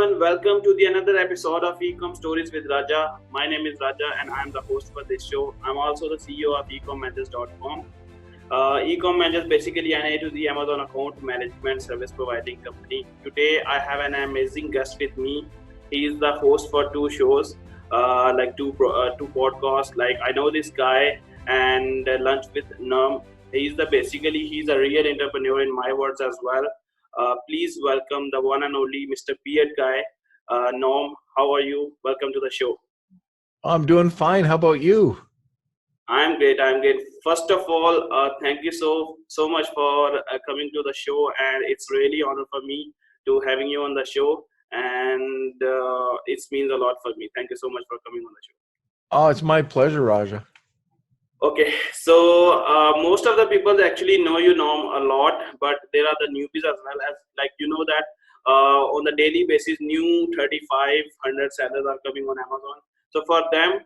everyone, welcome to the another episode of eCom Stories with Raja. My name is Raja and I'm the host for this show. I'm also the CEO of eComManagers.com. eCom Managers basically an A to the Amazon account management service providing company. Today I have an amazing guest with me. He is the host for two shows, two podcasts. Like I know this guy and Lunch with Norm. He's a real entrepreneur in my words as well. Please welcome the one and only Mr. Beard guy, Norm. How are you? Welcome to the show. I'm doing fine. How about you? I'm great. I'm great. First of all, thank you so much for coming to the show, and it's really honor for me to having you on the show, and it means a lot for me. Thank you so much for coming on the show. Oh, it's my pleasure, Raja. Okay, so most of the people actually know you Norm a lot, but there are the newbies as well as like you know that on the daily basis, new 3,500 sellers are coming on Amazon. So for them,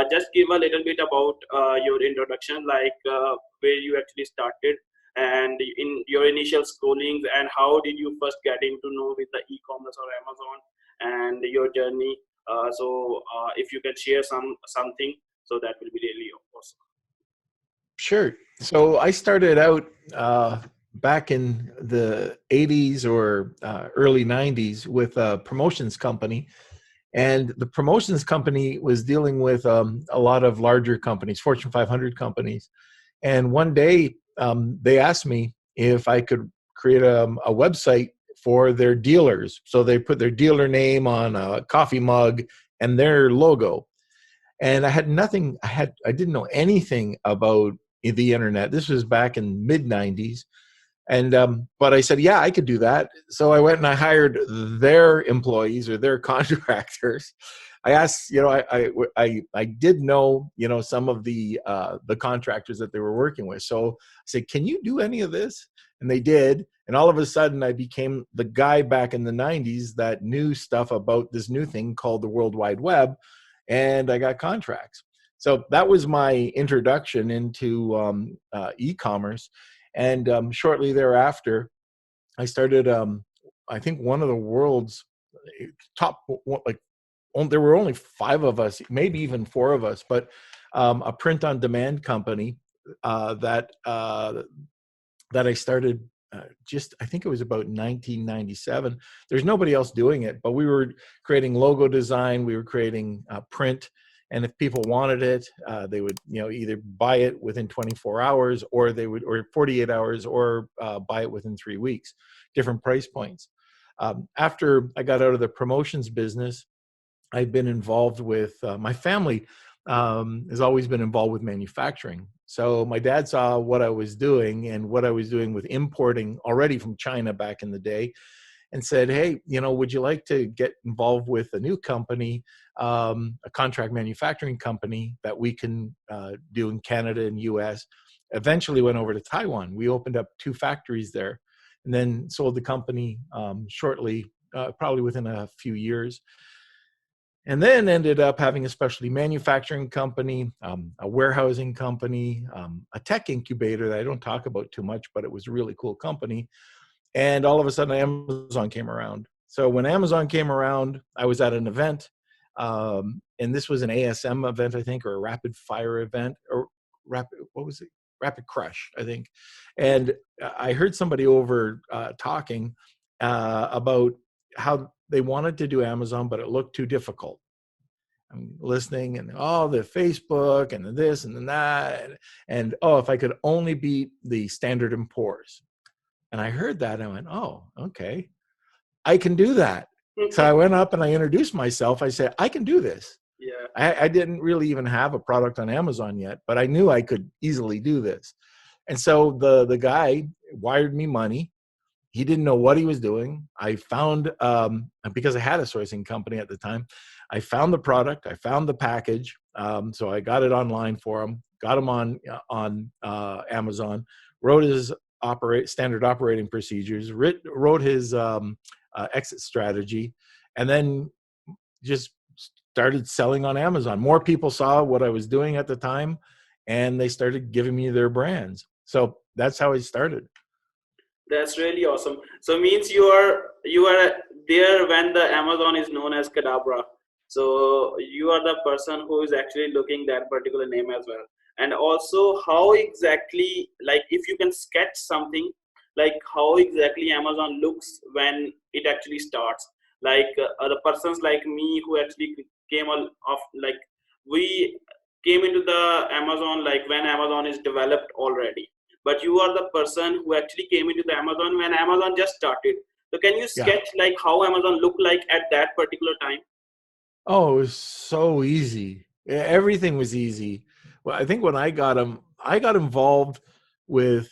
just give a little bit about your introduction, like where you actually started and in your initial scrollings and how did you first get into know with the e-commerce or Amazon and your journey. If you can share something, so that will be really awesome. Sure. So I started out back in the 80s or early 90s with a promotions company. And the promotions company was dealing with a lot of larger companies, Fortune 500 companies. And one day they asked me if I could create a website for their dealers. So they put their dealer name on a coffee mug and their logo. And I had nothing, I didn't know anything about the internet. This was back in mid 90s. And, but I said, yeah, I could do that. So I went and I hired their employees or their contractors. I asked, I did know, some of the contractors that they were working with. So I said, can you do any of this? And they did. And all of a sudden I became the guy back in the 90s that knew stuff about this new thing called the World Wide Web. And I got contracts. So that was my introduction into e-commerce. And shortly thereafter, I started, I think, one of the world's top, there were only 5 of us, maybe even 4 of us, but a print-on-demand company that I started I think it was about 1997. There's nobody else doing it, but we were creating logo design, we were creating print, and if people wanted it, they would, either buy it within 24 hours, or 48 hours, or buy it within 3 weeks. Different price points. After I got out of the promotions business, I've been involved with my family. Has always been involved with manufacturing. So my dad saw what I was doing and what I was doing with importing already from China back in the day, and said, hey, would you like to get involved with a new company, a contract manufacturing company that we can do in Canada and US. Eventually went over to Taiwan. We opened up 2 factories there and then sold the company shortly, probably within a few years. And then ended up having a specialty manufacturing company, a warehousing company, a tech incubator that I don't talk about too much, but it was a really cool company. And all of a sudden, Amazon came around. So when Amazon came around, I was at an event, and this was an ASM event, I think, or a rapid fire event, or Rapid Crush, I think. And I heard somebody over talking about how they wanted to do Amazon, but it looked too difficult. I'm listening, and the Facebook and the this and then that, and if I could only beat the Standard & Poor's. And I heard that and I went, oh, okay, I can do that. So I went up and I introduced myself. I said, I can do this. Yeah. I didn't really even have a product on Amazon yet, but I knew I could easily do this. And so the guy wired me money. He didn't know what he was doing. I found, because I had a sourcing company at the time, I found the product, I found the package. So I got it online for him, got him on Amazon, wrote his standard operating procedures, wrote his exit strategy, and then just started selling on Amazon. More people saw what I was doing at the time, and they started giving me their brands. So that's how I started. That's really awesome. So means you are there when the Amazon is known as Cadabra. So you are the person who is actually looking that particular name as well. And also how exactly, like if you can sketch something, like how exactly Amazon looks when it actually starts. Like the persons like me who actually came off, like we came into the Amazon like when Amazon is developed already, but you are the person who actually came into the Amazon when Amazon just started. So can you Yeah. sketch like how Amazon looked like at that particular time? Oh, it was so easy. Everything was easy. Well, I think when I got involved with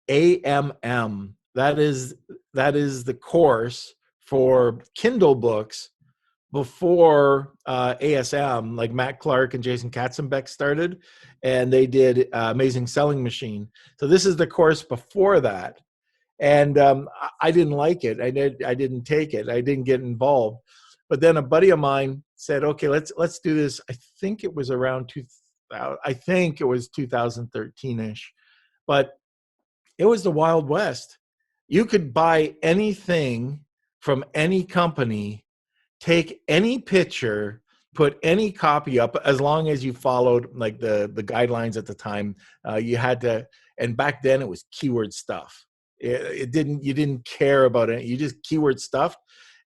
AMM. That is the course for Kindle books before ASM, like Matt Clark and Jason Katzenbeck started, and they did Amazing Selling Machine. So this is the course before that, and I didn't like it. I didn't take it. I didn't get involved. But then a buddy of mine said, "Okay, let's do this." I think it was around 2000. I think it was 2013 ish, but it was the Wild West. You could buy anything from any company, take any picture, put any copy up, as long as you followed like the guidelines at the time. You had to, and back then it was keyword stuff. It didn't, you didn't care about it. You just keyword stuff,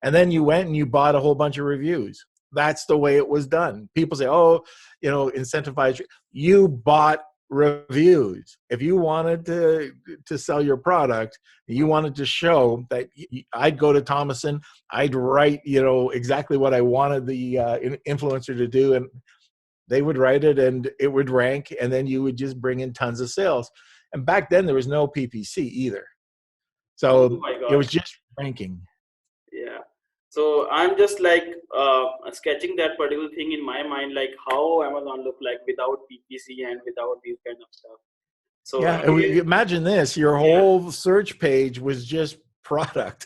and then you went and you bought a whole bunch of reviews. That's the way it was done. People say, "Oh, incentivize." You bought reviews. If you wanted to sell your product, you wanted to show that. I'd go to Thomason, I'd write, exactly what I wanted the influencer to do, and they would write it, and it would rank, and then you would just bring in tons of sales. And back then there was no PPC either, Oh so my it God. was just ranking. Yeah. So I'm just like sketching that particular thing in my mind, like how Amazon look like without PPC and without these kind of stuff. So Yeah, again, imagine this: your yeah, whole search page was just product.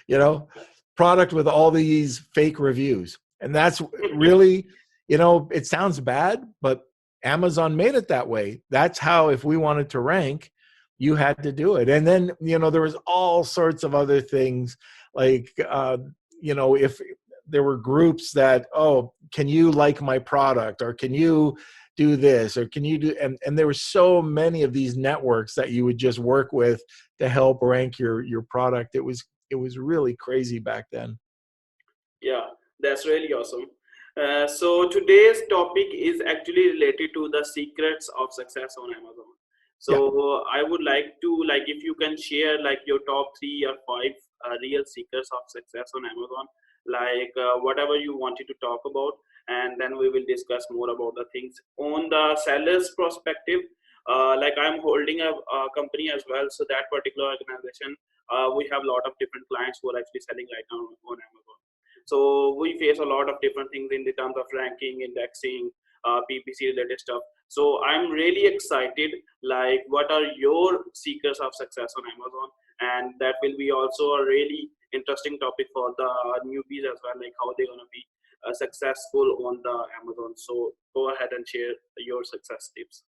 you know, product with all these fake reviews. And that's really, it sounds bad, but Amazon made it that way. That's how, if we wanted to rank, you had to do it. And then, there was all sorts of other things like, if there were groups that, oh, can you like my product, or can you do this, or can you do, and there were so many of these networks that you would just work with to help rank your product. It was really crazy back then. yeah, that's really awesome. So today's topic is actually related to the secrets of success on Amazon. Yeah. So I would like to, like if you can share like your top 3 or 5 real secrets of success on Amazon, like whatever you wanted to talk about, and then we will discuss more about the things on the seller's perspective. Like I'm holding a company as well, so that particular organization, we have a lot of different clients who are actually selling right now on Amazon. So we face a lot of different things in the terms of ranking, indexing, PPC related stuff. So I'm really excited, like what are your secrets of success on Amazon? And that will be also a really interesting topic for the newbies as well, like how they're going to be successful on the Amazon. So go ahead and share your success tips.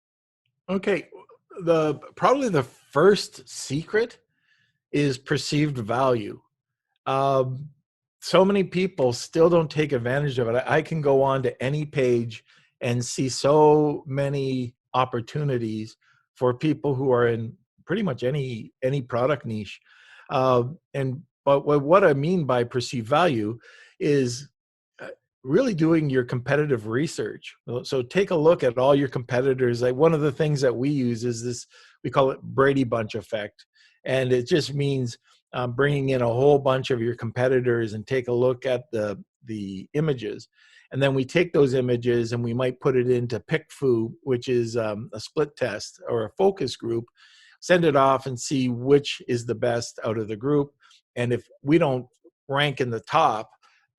Okay. The probably the first secret is perceived value. Um, so many people still don't take advantage of it. I can go on to any page and see so many opportunities for people who are in pretty much any product niche. And but what I mean by perceived value is uh, really doing your competitive research. So take a look at all your competitors. Like, one of the things that we use is this, we call it Brady Bunch effect, and it just means bringing in a whole bunch of your competitors and take a look at the images, and then we take those images and we might put it into PickFu, which is a split test or a focus group, send it off and see which is the best out of the group. And if we don't rank in the top,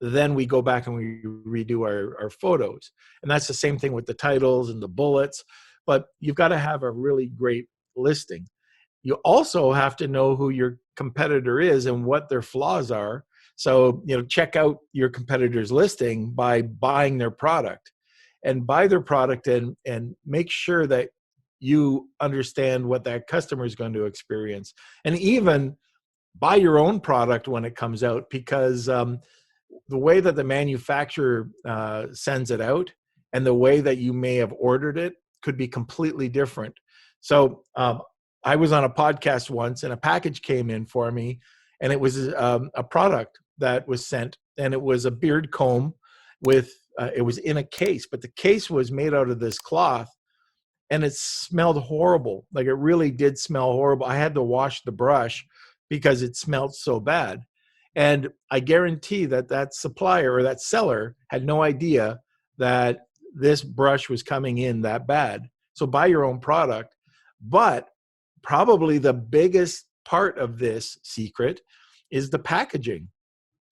then we go back and we redo our photos. And that's the same thing with the titles and the bullets. But you've got to have a really great listing. You also have to know who your competitor is and what their flaws are. So, check out your competitor's listing by buying their product, and buy their product, and make sure that you understand what that customer is going to experience, and even buy your own product when it comes out, because the way that the manufacturer sends it out and the way that you may have ordered it could be completely different. So I was on a podcast once, and a package came in for me, and it was a product that was sent, and it was a beard comb with it was in a case, but the case was made out of this cloth, and it smelled horrible. Like, it really did smell horrible. I had to wash the brush because it smelled so bad. And I guarantee that that supplier or that seller had no idea that this brush was coming in that bad. So buy your own product. But probably the biggest part of this secret is the packaging.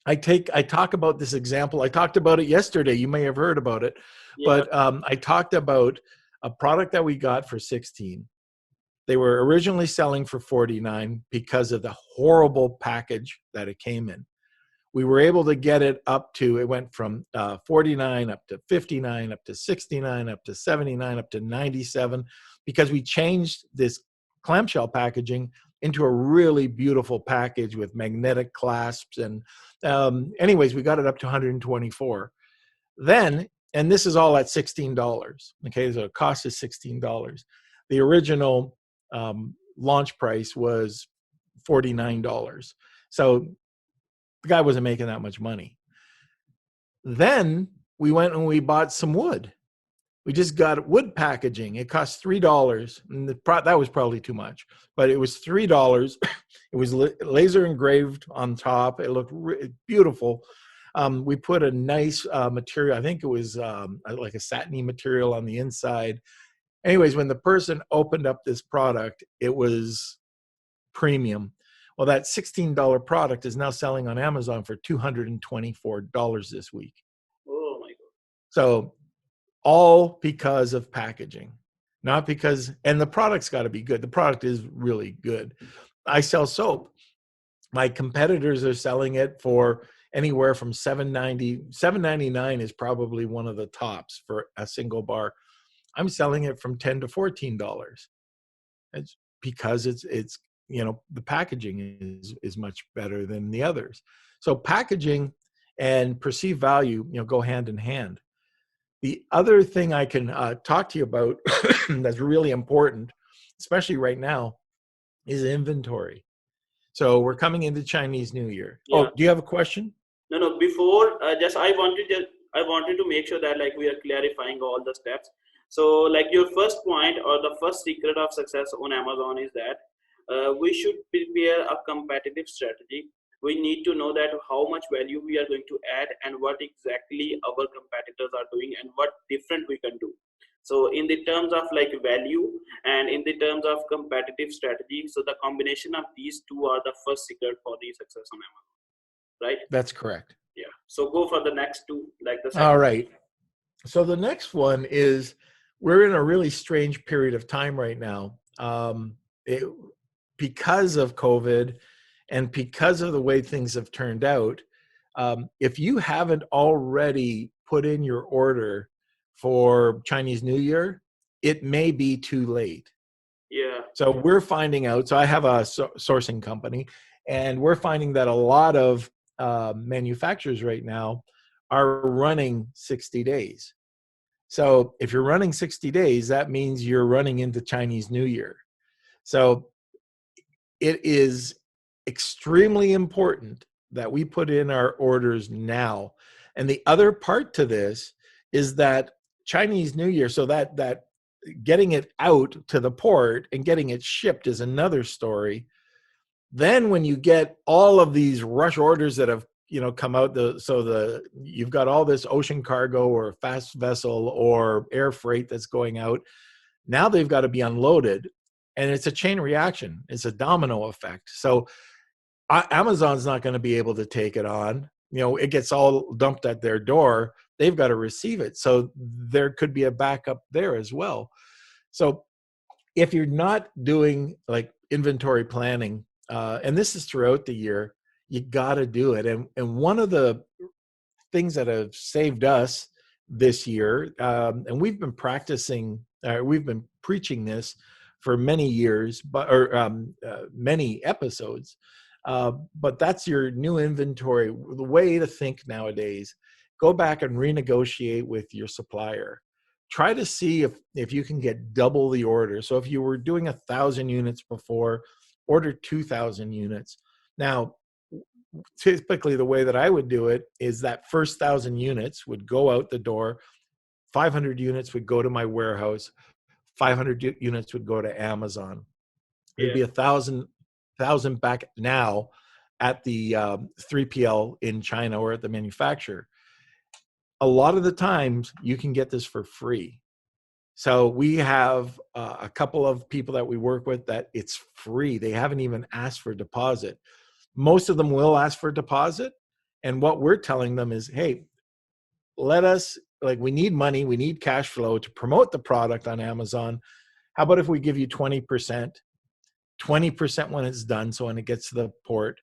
I talk about this example. I talked about it yesterday. You may have heard about it, Yeah. but I talked about a product that we got for 16. They were originally selling for 49 because of the horrible package that it came in. We were able to get it up to, it went from 49 up to 59, up to 69, up to 79, up to 97, because we changed this clamshell packaging into a really beautiful package with magnetic clasps. And anyways, we got it up to 124. Then, and this is all at $16. Okay, so it cost us $16. The original launch price was $49. So the guy wasn't making that much money. Then we went and we bought some wood. We just got wood packaging. It cost $3, and that was probably too much, but it was $3. It was laser engraved on top. It looked beautiful. We put a nice material. I think it was like a satiny material on the inside. Anyways, when the person opened up this product, it was premium. Well, that $16 product is now selling on Amazon for $224 this week. Oh my God. So all because of packaging, not because, and the product's got to be good. The product is really good. I sell soap. My competitors are selling it for anywhere from $7.90. $7.99 is probably one of the tops for a single bar. I'm selling it from $10 to $14. It's because it's the packaging is much better than the others. So packaging and perceived value, go hand in hand. The other thing I can talk to you about that's really important, especially right now, is inventory. So we're coming into Chinese New Year. Yeah. Oh, do you have a question? No. Before, I wanted to make sure that like we are clarifying all the steps. So like your first point or the first secret of success on Amazon is that we should prepare a competitive strategy. We need to know that how much value we are going to add and what exactly our competitors are doing and what different we can do. So in the terms of like value and in the terms of competitive strategy, so the combination of these two are the first secret for the success on Amazon, right? That's correct. Yeah. So go for the next two, like the second. All right. So the next one is, we're in a really strange period of time right now. Because of COVID and because of the way things have turned out, if you haven't already put in your order for Chinese New Year, it may be too late. Yeah. So we're finding out, so I have a sourcing company, and we're finding that a lot of manufacturers right now are running 60 days. So if you're running 60 days, that means you're running into Chinese New Year. So it is extremely important that we put in our orders now. And the other part to this is that Chinese New Year, so that getting it out to the port and getting it shipped is another story. Then when you get all of these rush orders that have come out, you've got all this ocean cargo or fast vessel or air freight that's going out. Now they've got to be unloaded, and it's a chain reaction. It's a domino effect. So Amazon's not going to be able to take it on. It gets all dumped at their door. They've got to receive it. So there could be a backup there as well. So if you're not doing like inventory planning, and this is throughout the year, you got to do it. And one of the things that have saved us this year, and we've been practicing we've been preaching this for many years, many episodes. But that's your new inventory. The way to think nowadays, go back and renegotiate with your supplier. Try to see if you can get double the order. So if you were doing 1,000 units before, order 2,000 units. Now, typically the way that I would do it is that first 1,000 units would go out the door, 500 units would go to my warehouse, 500 units would go to Amazon. There'd be 1,000 back now at the 3PL in China or at the manufacturer. A lot of the times you can get this for free. So we have a couple of people that we work with that it's free. They haven't even asked for a deposit. Most of them will ask for a deposit. And what we're telling them is, hey, we need money, we need cash flow to promote the product on Amazon. How about if we give you 20%, 20% when it's done, so when it gets to the port,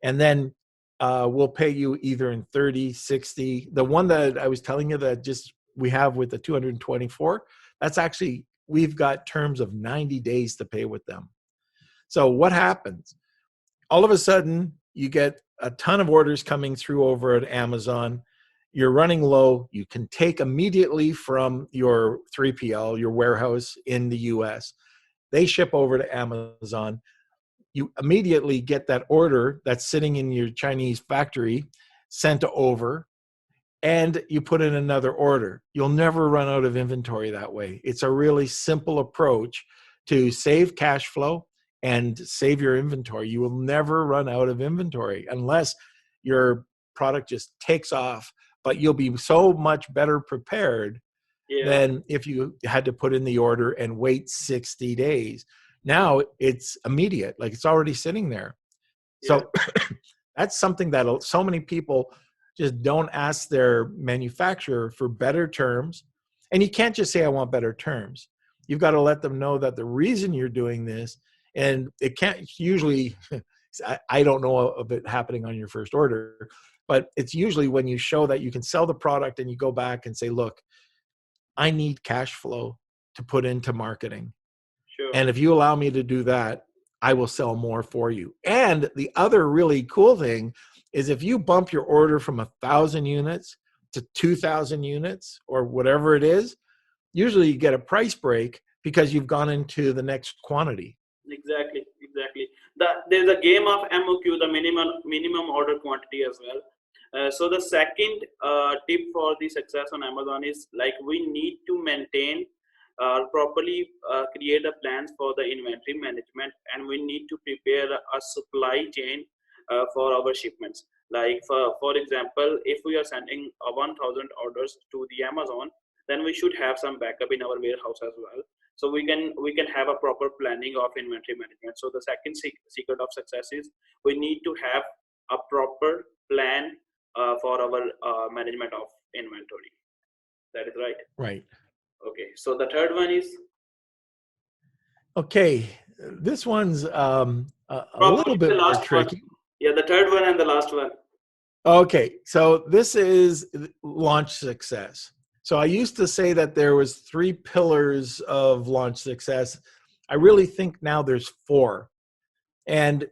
and then we'll pay you either in 30, 60. The one that I was telling you that just we have with the 224, that's actually, we've got terms of 90 days to pay with them. So what happens? All of a sudden, you get a ton of orders coming through over at Amazon. You're running low. You can take immediately from your 3PL, your warehouse in the US. They ship over to Amazon. You immediately get that order that's sitting in your Chinese factory sent over, and you put in another order. You'll never run out of inventory that way. It's a really simple approach to save cash flow and save your inventory. You will never run out of inventory unless your product just takes off, but you'll be so much better prepared than if you had to put in the order and wait 60 days. Now it's immediate, like it's already sitting there. So that's something that so many people just don't ask their manufacturer for better terms. And you can't just say, I want better terms. You've got to let them know that the reason you're doing this, and it can't usually, I don't know of it happening on your first order, but it's usually when you show that you can sell the product and you go back and say, look, I need cash flow to put into marketing. Sure. And if you allow me to do that, I will sell more for you. And the other really cool thing is if you bump your order from 1,000 units to 2,000 units or whatever it is, usually you get a price break because you've gone into the next quantity. Exactly. There's a game of MOQ, the minimum order quantity as well. So the second tip for the success on Amazon is like we need to maintain properly create a plans for the inventory management, and we need to prepare a supply chain for our shipments. Like for example, if we are sending 1,000 orders to the Amazon, then we should have some backup in our warehouse as well. So we can have a proper planning of inventory management. So the second secret of success is we need to have a proper plan for our management of inventory. That is right. Right. Okay. So the third one is. Okay, this one's a little bit more tricky. Yeah, the third one and the last one. Okay, so this is launch success. So I used to say that there was 3 pillars of launch success. I really think now there's 4. And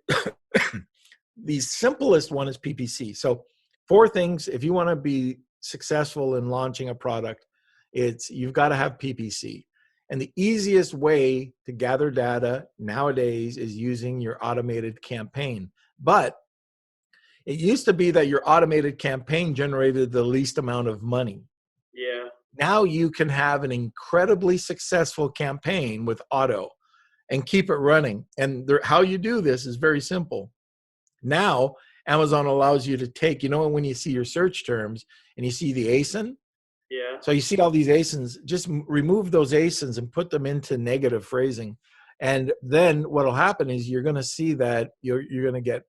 the simplest one is PPC. So 4 things, if you want to be successful in launching a product, you've got to have PPC. And the easiest way to gather data nowadays is using your automated campaign. But it used to be that your automated campaign generated the least amount of money. Yeah. Now you can have an incredibly successful campaign with auto and keep it running. And how you do this is very simple. Now, Amazon allows you to take, when you see your search terms and you see the ASIN, yeah. So you see all these ASINs, just remove those ASINs and put them into negative phrasing. And then what'll happen is you're going to see that you're going to get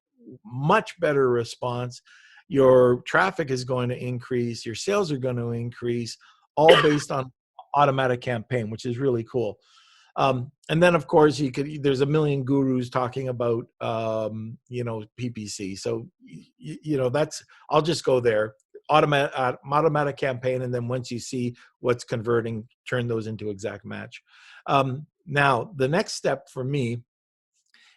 much better response. Your traffic is going to increase. Your sales are going to increase, all based on automatic campaign, which is really cool. And then, of course, there's a million gurus talking about, PPC. So, I'll just go there. automatic campaign, and then once you see what's converting, turn those into exact match. Now, the next step for me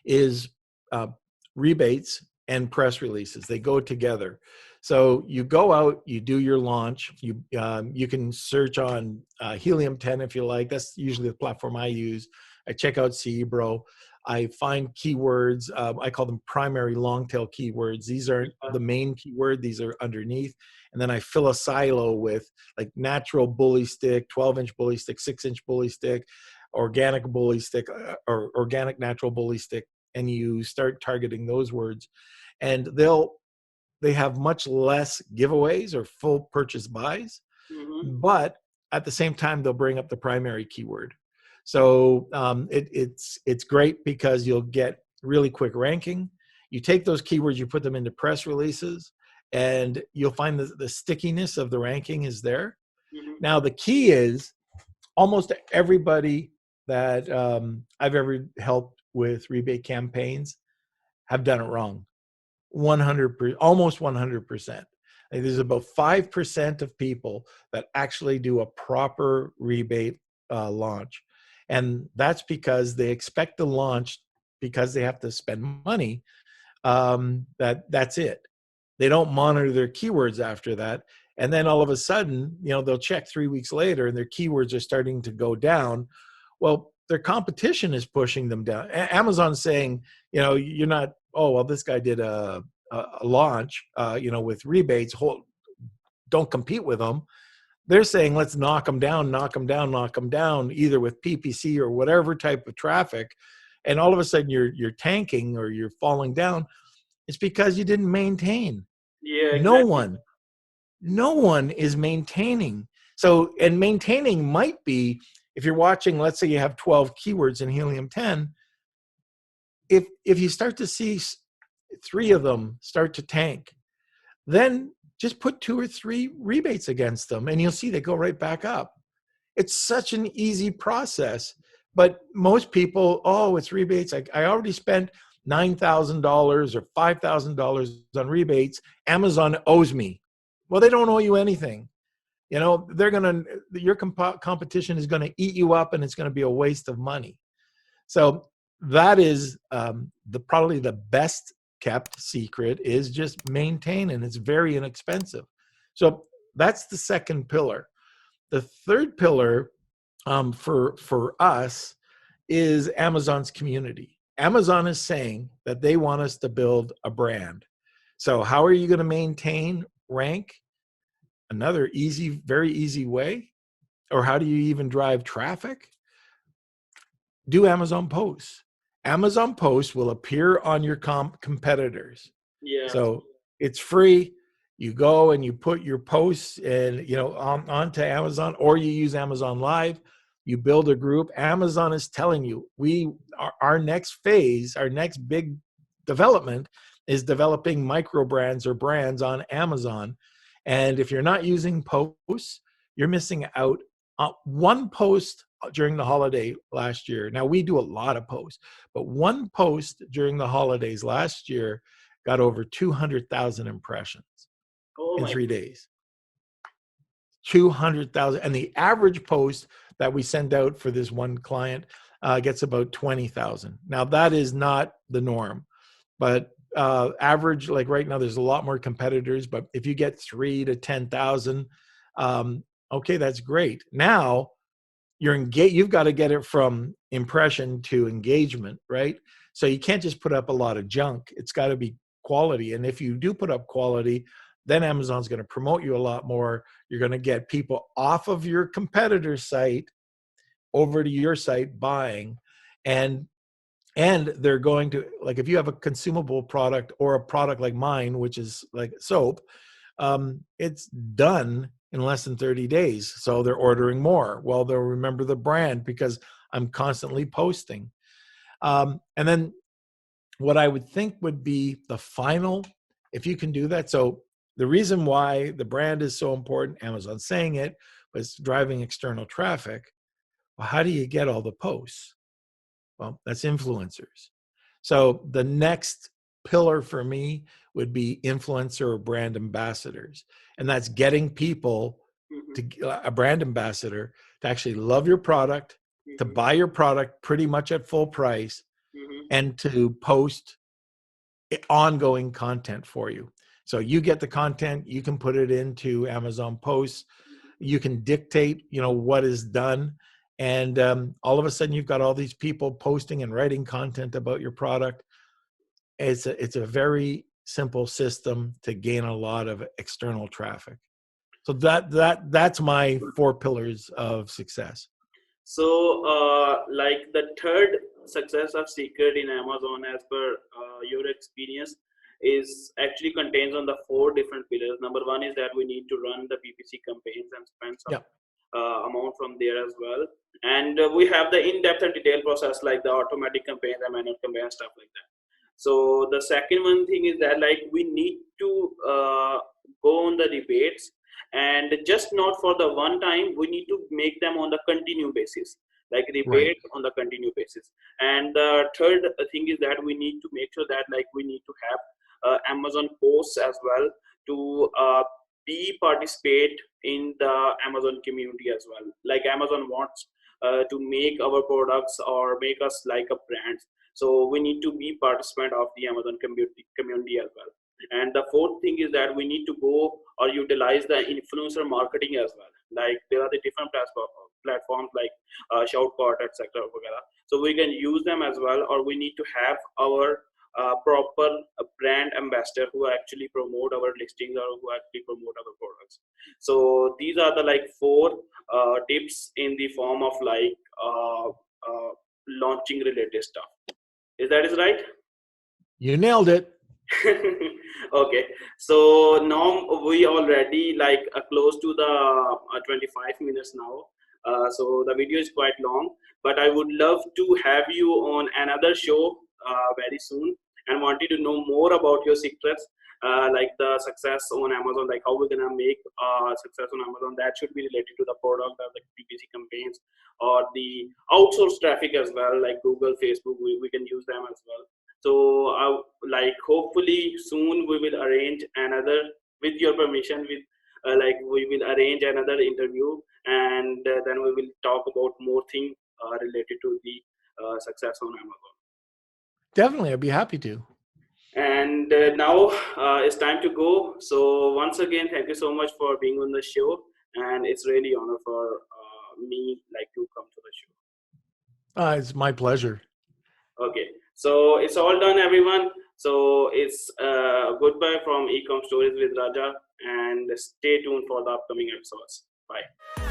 is uh, rebates and press releases. They go together. So you go out, you do your launch. You can search on Helium 10 if you like. That's usually the platform I use. I check out CEBRO. I find keywords. I call them primary long tail keywords. These aren't the main keyword. These are underneath. And then I fill a silo with like natural bully stick, 12-inch bully stick, 6-inch bully stick, organic bully stick, or organic natural bully stick. And you start targeting those words. And they have much less giveaways or full purchase buys, but at the same time, they'll bring up the primary keyword. So it's great because you'll get really quick ranking. You take those keywords, you put them into press releases, and you'll find the stickiness of the ranking is there. Now, the key is almost everybody that I've ever helped with rebate campaigns have done it wrong. 100%, almost 100%. There's about 5% of people that actually do a proper rebate launch. And that's because they expect the launch because they have to spend money. That's it. They don't monitor their keywords after that. And then all of a sudden, they'll check 3 weeks later and their keywords are starting to go down. Well, their competition is pushing them down. Amazon's saying, you're not, oh, well, this guy did a launch, with rebates, don't compete with them. They're saying, let's knock them down, either with PPC or whatever type of traffic. And all of a sudden you're tanking or you're falling down. It's because you didn't maintain. Yeah, exactly. No one is maintaining. So, and maintaining might be, if you're watching, let's say you have 12 keywords in Helium 10, if you start to see 3 of them start to tank, then just put 2 or 3 rebates against them and you'll see they go right back up. It's such an easy process, but most people, oh, it's rebates. I already spent $9,000 or $5,000 on rebates. Amazon owes me. Well, they don't owe you anything. Your competition is going to eat you up and it's going to be a waste of money. So that is probably the best kept secret, is just maintain, and it's very inexpensive. So that's the second pillar. The third pillar for us is Amazon's community. Amazon is saying that they want us to build a brand. So how are you going to maintain rank? Another very easy way, or how do you even drive traffic? Do Amazon posts. Amazon posts will appear on your competitors. Yeah. So it's free. You go and you put your posts and onto Amazon, or you use Amazon Live. You build a group. Amazon is telling you our next phase, our next big development is developing micro brands or brands on Amazon. And if you're not using posts, you're missing out on one post during the holiday last year. Now, we do a lot of posts, but one post during the holidays last year got over 200,000 impressions in 3 days. 200,000. And the average post that we send out for this one client gets about 20,000. Now, that is not the norm, but average, like right now, there's a lot more competitors, but if you get 3 to 10,000, okay, that's great. Now, you've got to get it from impression to engagement, right? So you can't just put up a lot of junk. It's got to be quality. And if you do put up quality, then Amazon's going to promote you a lot more. You're going to get people off of your competitor's site over to your site buying. And they're going to, like, if you have a consumable product or a product like mine, which is like soap, it's done in less than 30 days. So they're ordering more. Well, they'll remember the brand because I'm constantly posting. And then what I would think would be the final, if you can do that. So the reason why the brand is so important, Amazon's saying it, was driving external traffic. Well, how do you get all the posts? Well, that's influencers. So the next pillar for me would be influencer or brand ambassadors. And that's getting people a brand ambassador to actually love your product, to buy your product pretty much at full price, and to post ongoing content for you. So you get the content, you can put it into Amazon posts, you can dictate, what is done. And all of a sudden you've got all these people posting and writing content about your product. It's a very simple system to gain a lot of external traffic. So that's my 4 pillars of success. So, like the third success of secret in Amazon, as per your experience, is actually contains on the 4 different pillars. Number 1 is that we need to run the PPC campaigns and spend some amount from there as well. And we have the in-depth and detailed process like the automatic campaign, the manual campaign, stuff like that. So the second one thing is that like we need to go on the rebates, and just not for the one time, we need to make them on the continue basis, like rebate on the continue basis. And the third thing is that we need to make sure that like we need to have Amazon posts as well to be participate in the Amazon community as well. Like Amazon wants to make our products or make us like a brand, so we need to be participant of the Amazon community as well. And the fourth thing is that we need to go or utilize the influencer marketing as well. Like there are the different platforms like Shoutcart, etc. So we can use them as well, or we need to have our proper brand ambassador who actually promote our listings or who actually promote our products. So these are the like 4 tips in the form of like launching related stuff. Is that right? You nailed it. Okay, so now we already like close to the 25 minutes now. So the video is quite long, but I would love to have you on another show very soon, and wanted to know more about your secrets, like the success on Amazon, like how we're gonna make success on Amazon. That should be related to the product, or the PPC campaigns, or the outsourced traffic as well, like Google, Facebook. We can use them as well. So like hopefully soon we will arrange another, with your permission, with like we will arrange another interview, and then we will talk about more things related to the success on Amazon. Definitely, I'd be happy to. And now it's time to go. So once again, thank you so much for being on the show, and it's really honor for me like to come to the show. It's my pleasure. Okay, so it's all done, everyone. So it's goodbye from eCom Stories with Raja, and stay tuned for the upcoming episodes. Bye.